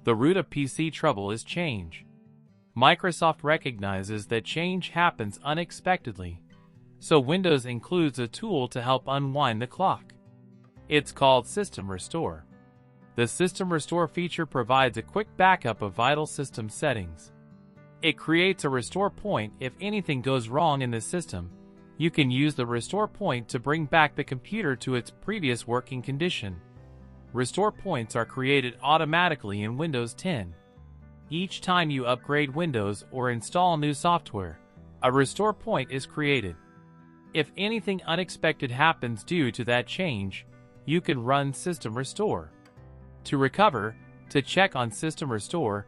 The root of PC trouble is change. Microsoft recognizes that change happens unexpectedly, so Windows includes a tool to help unwind the clock. It's called System Restore. The System Restore feature provides a quick backup of vital system settings. It creates a restore point if anything goes wrong in the system. You can use the restore point to bring back the computer to its previous working condition. Restore points are created automatically in Windows 10. Each time you upgrade Windows or install new software, a restore point is created. If anything unexpected happens due to that change, you can run System Restore. To recover, to check on System Restore,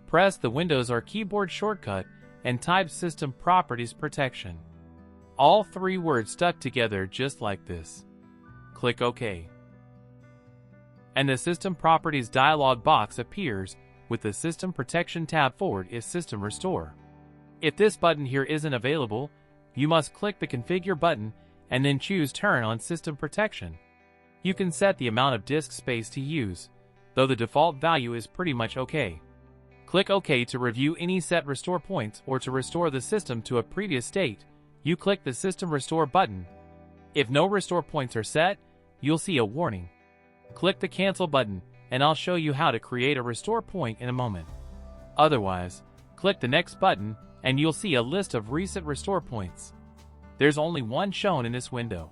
press the Windows or keyboard shortcut and type System Properties Protection. All three words stuck together just like this. Click OK. And the System Properties dialog box appears with the System Protection tab forward is System Restore. If this button here isn't available, you must click the Configure button and then choose Turn on System Protection. You can set the amount of disk space to use, though the default value is pretty much OK. Click OK to review any set restore points or to restore the system to a previous state. You click the System Restore button. If no restore points are set, you'll see a warning. Click the Cancel button, and I'll show you how to create a restore point in a moment. Otherwise, click the Next button, and you'll see a list of recent restore points. There's only one shown in this window.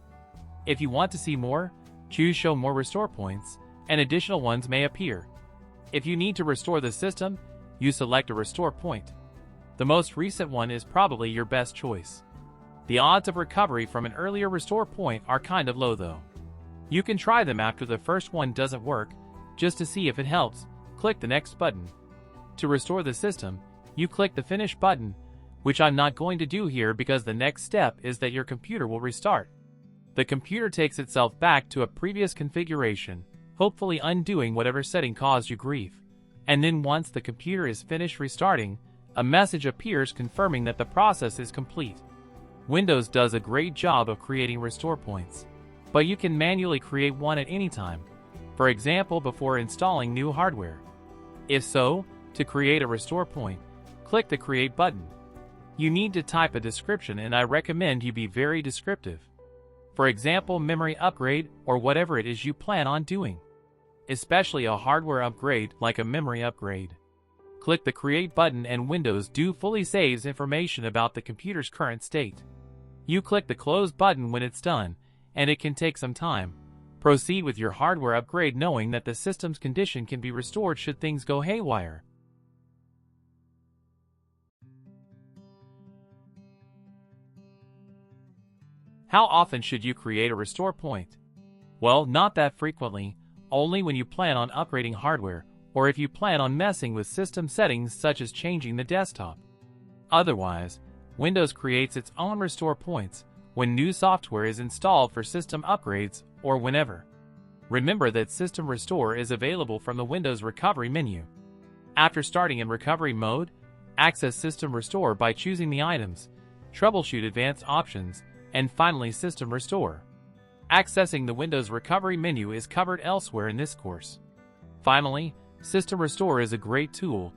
If you want to see more, choose Show More Restore Points, and additional ones may appear. If you need to restore the system, you select a restore point. The most recent one is probably your best choice. The odds of recovery from an earlier restore point are kind of low though. You can try them after the first one doesn't work, just to see if it helps. Click the Next button. To restore the system, you click the Finish button, which I'm not going to do here because the next step is that your computer will restart. The computer takes itself back to a previous configuration, hopefully undoing whatever setting caused you grief. And then once the computer is finished restarting, a message appears confirming that the process is complete. Windows does a great job of creating restore points, but you can manually create one at any time, for example before installing new hardware. If so, to create a restore point, click the Create button. You need to type a description, and I recommend you be very descriptive. For example, memory upgrade or whatever it is you plan on doing. Especially a hardware upgrade like a memory upgrade. Click the Create button and Windows fully saves information about the computer's current state. You click the Close button when it's done, and it can take some time. Proceed with your hardware upgrade knowing that the system's condition can be restored should things go haywire. How often should you create a restore point? Well, not that frequently, only when you plan on upgrading hardware, or if you plan on messing with system settings such as changing the desktop. Otherwise, Windows creates its own restore points when new software is installed for system upgrades or whenever. Remember that System Restore is available from the Windows Recovery menu. After starting in recovery mode, access System Restore by choosing the items, troubleshoot advanced options, and finally System Restore. Accessing the Windows Recovery menu is covered elsewhere in this course. Finally, System Restore is a great tool,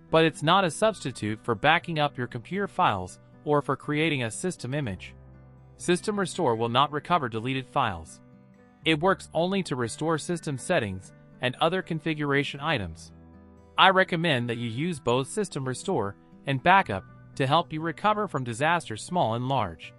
but it's not a substitute for backing up your computer files or for creating a system image. System Restore will not recover deleted files. It works only to restore system settings and other configuration items. I recommend that you use both System Restore and Backup to help you recover from disasters small and large.